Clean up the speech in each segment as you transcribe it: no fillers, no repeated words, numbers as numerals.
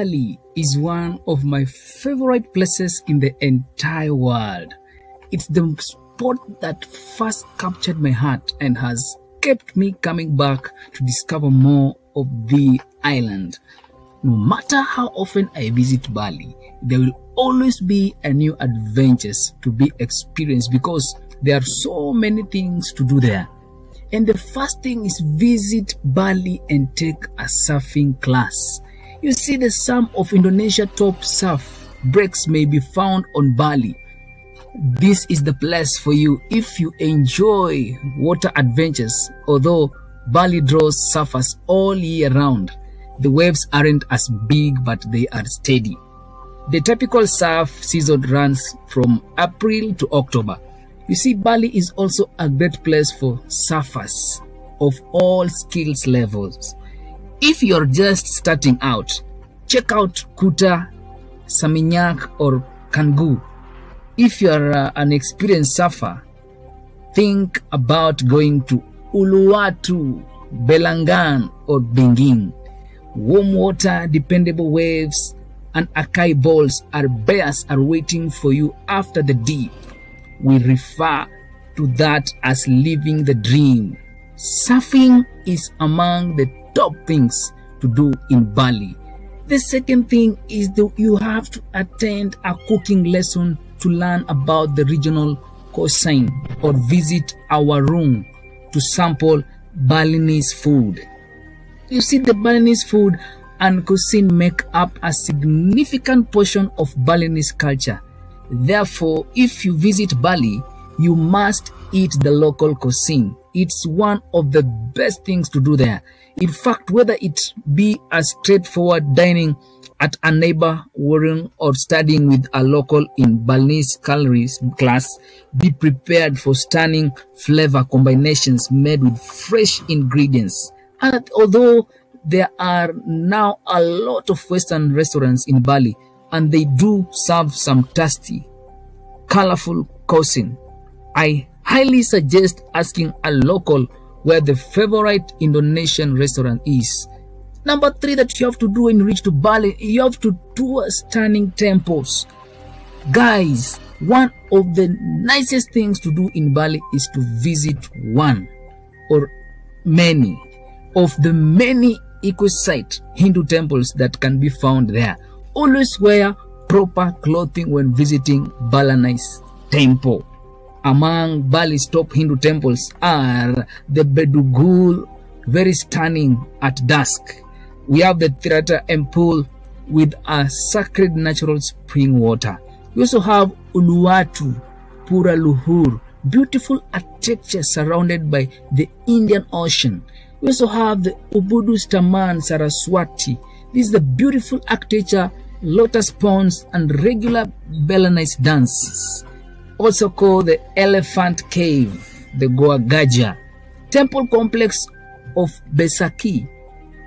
Bali is one of my favorite places in the entire world. It's the spot that first captured my heart and has kept me coming back to discover more of the island. No matter how often I visit Bali, there will always be a new adventures to be experienced because there are so many things to do there. And the first thing is visit Bali and take a surfing class. You see, some of Indonesia's top surf breaks may be found on Bali. This is the place for you if you enjoy water adventures. Although Bali draws surfers all year round, the waves aren't as big, but they are steady. The typical surf season runs from April to October. You see, Bali is also a great place for surfers of all skills levels. If you're just starting out, check out Kuta, Seminyak or Canggu. If you're an experienced surfer, think about going to Uluwatu, Belangan or Benguin. Warm water, dependable waves, and acai balls are bears are waiting for you after the dip. We refer to that as living the dream. Surfing is among the top things to do in Bali. The second thing is that you have to attend a cooking lesson to learn about the regional cuisine or visit our room to sample Balinese food. You see, the Balinese food and cuisine make up a significant portion of Balinese culture. Therefore, if you visit Bali, you must eat the local cuisine. It's one of the best things to do there. In fact, whether it be a straightforward dining at a neighbor wedding or studying with a local in Balinese culinary class, be prepared for stunning flavor combinations made with fresh ingredients. And although there are now a lot of Western restaurants in Bali, and they do serve some tasty, colorful cuisine, I highly suggest asking a local where the favorite Indonesian restaurant is. Number 3 that you have to do when you reach to Bali, you have to tour stunning temples. Guys, one of the nicest things to do in Bali is to visit one or many of the many exquisite Hindu temples that can be found there. Always wear proper clothing when visiting Balinese temple. Among Bali's top Hindu temples are the Bedugul, very stunning at dusk. We have the Tirata and pool with a sacred natural spring water. We also have Uluwatu, Pura Luhur, beautiful architecture surrounded by the Indian Ocean. We also have the Ubud Taman Saraswati. This is the beautiful architecture, lotus ponds, and regular Balinese dances. Also called the Elephant Cave, the Goa Gaja. Temple complex of Besaki.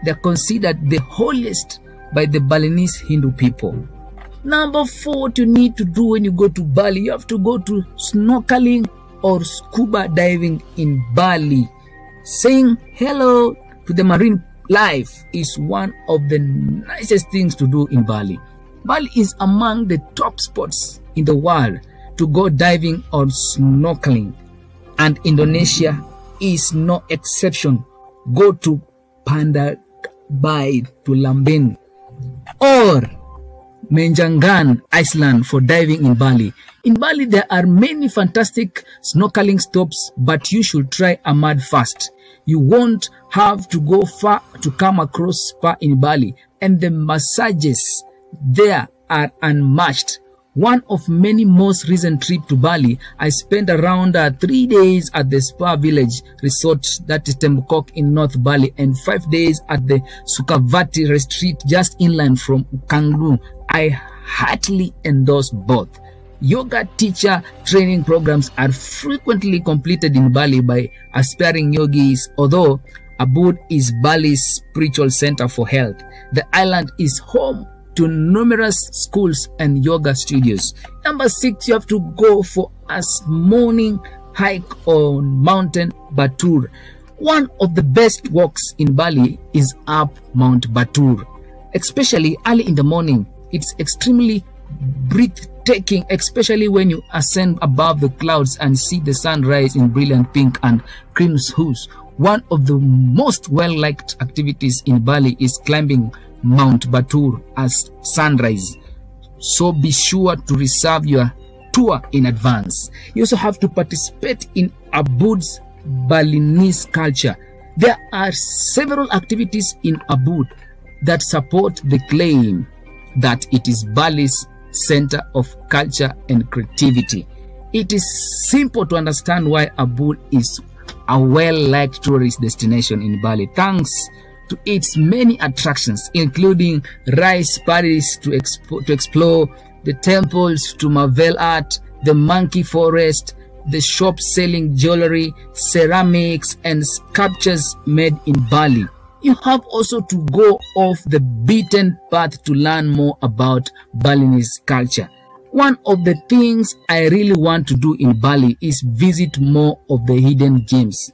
They're considered the holiest by the Balinese Hindu people. Number 4, what you need to do when you go to Bali, you have to go to snorkeling or scuba diving in Bali. Saying hello to the marine life is one of the nicest things to do in Bali. Bali is among the top spots in the world to go diving or snorkeling, and Indonesia is no exception. Go to Pandabai to Lambin or Menjangan Iceland for diving in Bali. In Bali, there are many fantastic snorkeling stops, but you should try a mud first. You won't have to go far to come across spa in Bali, and the massages there are unmatched. One of many most recent trips to Bali, I spent around 3 days at the Spa Village Resort, that is Tembokok in North Bali, and 5 days at the Sukavati Retreat just inland from Canggu. I heartily endorse both. Yoga teacher training programs are frequently completed in Bali by aspiring yogis. Although Ubud is Bali's spiritual center for health, the island is home to numerous schools and yoga studios. Number 6, you have to go for a morning hike on Mountain Batur. One of the best walks in Bali is up Mount Batur. especially early in the morning. It's extremely breathtaking, especially when you ascend above the clouds and see the sun rise in brilliant pink and cream hues. One of the most well-liked activities in Bali is climbing Mount Batur as sunrise. So be sure to reserve your tour in advance. You also have to participate in ubud's Balinese culture. There are several activities in Ubud that support the claim that it is Bali's center of culture and creativity. It is simple to understand why Ubud is a well-liked tourist destination in Bali, thanks to its many attractions, including rice paddies to explore, the temples to marvel at, the monkey forest, the shops selling jewelry, ceramics, and sculptures made in Bali. You have also to go off the beaten path to learn more about Balinese culture. One of the things I really want to do in Bali is visit more of the hidden gems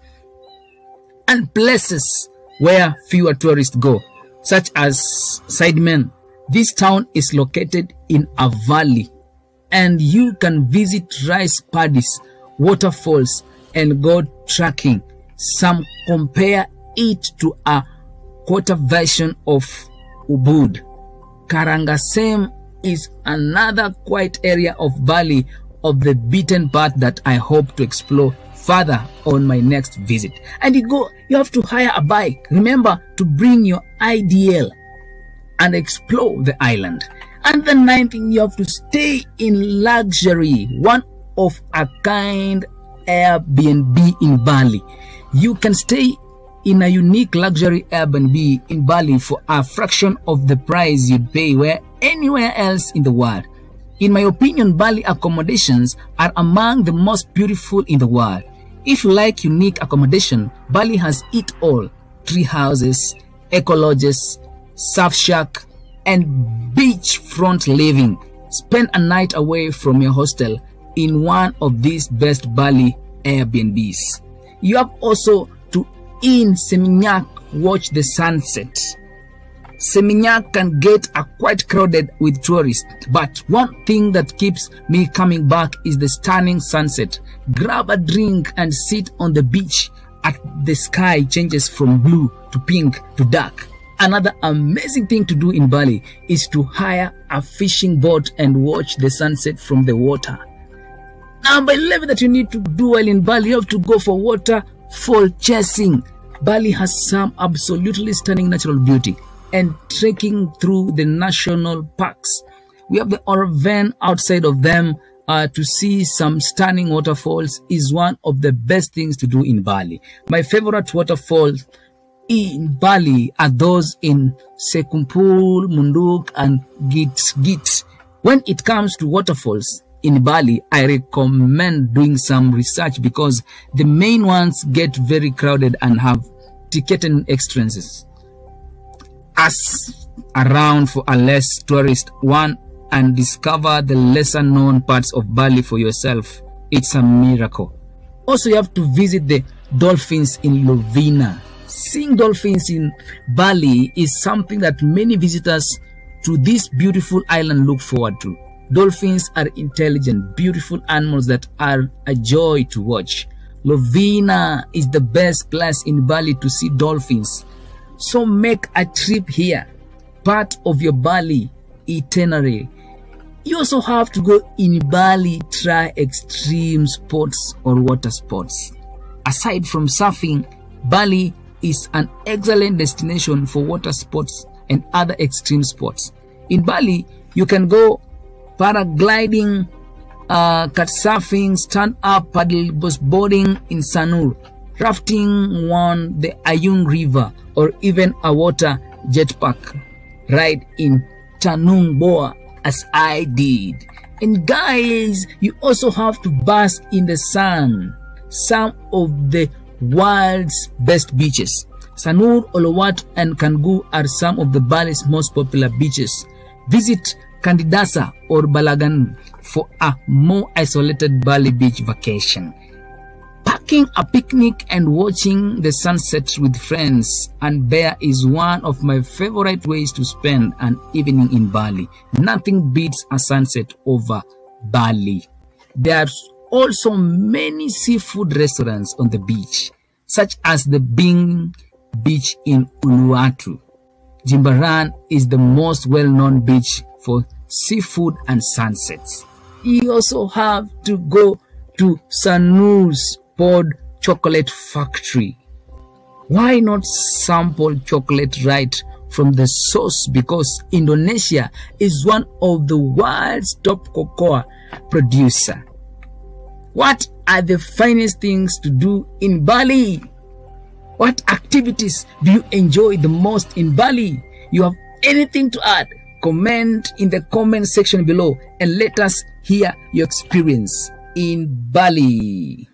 and places where fewer tourists go, such as Sidemen. This town is located in a valley, and you can visit rice paddies, waterfalls, and go trekking. Some compare it to a quarter version of Ubud. Karangasem is another quiet area of Bali of the beaten path that I hope to explore further on my next visit. And you have to hire a bike. Remember to bring your IDL and explore the island. And the ninth thing, you have to stay in luxury, one of a kind Airbnb in Bali. You can stay in a unique luxury Airbnb in Bali for a fraction of the price you'd pay anywhere else in the world. In my opinion, Bali accommodations are among the most beautiful in the world. If you like unique accommodation, Bali has it all: tree houses, eco lodges, surf shack, and beachfront living. Spend a night away from your hostel in one of these best Bali Airbnbs. You have also to in Seminyak watch the sunset. Seminyak can get quite crowded with tourists, but one thing that keeps me coming back is the stunning sunset. Grab a drink and sit on the beach as the sky changes from blue to pink to dark. Another amazing thing to do in Bali is to hire a fishing boat and watch the sunset from the water. Number 11 that you need to do while in Bali, you have to go for waterfall chasing. Bali has some absolutely stunning natural beauty, and trekking through the national parks. We have the Oravan outside of them to see some stunning waterfalls is one of the best things to do in Bali. My favorite waterfalls in Bali are those in Sekumpul, Munduk, and Git. When it comes to waterfalls in Bali, I recommend doing some research because the main ones get very crowded and have ticketed entrances. Ask around for a less tourist one and discover the lesser known parts of Bali for yourself. It's a miracle. Also, you have to visit the dolphins in Lovina. Seeing dolphins in Bali is something that many visitors to this beautiful island look forward to. Dolphins are intelligent, beautiful animals that are a joy to watch. Lovina is the best place in Bali to see dolphins. So make a trip here, part of your Bali itinerary. You also have to go in Bali, try extreme sports or water sports. Aside from surfing, Bali is an excellent destination for water sports and other extreme sports. In Bali, you can go paragliding, kitesurfing, stand-up paddle boarding in Sanur, rafting on the Ayung River, or even a water jetpack ride in Tanjung Boa, as I did. And guys, you also have to bask in the sun. Some of the world's best beaches. Sanur, Uluwatu, and Canggu are some of the Bali's most popular beaches. Visit Candidasa or Balagan for a more isolated Bali beach vacation. Pack Taking a picnic and watching the sunset with friends and bear is one of my favorite ways to spend an evening in Bali. Nothing beats a sunset over Bali. There's also many seafood restaurants on the beach, such as the Bing Beach in Uluwatu. Jimbaran is the most well-known beach for seafood and sunsets. You also have to go to Sanu's Pod Chocolate Factory. Why not sample chocolate right from the source? Because Indonesia is one of the world's top cocoa producer. What are the finest things to do in Bali? What activities do you enjoy the most in Bali? You have anything to add? Comment in the comment section below and let us hear your experience in Bali.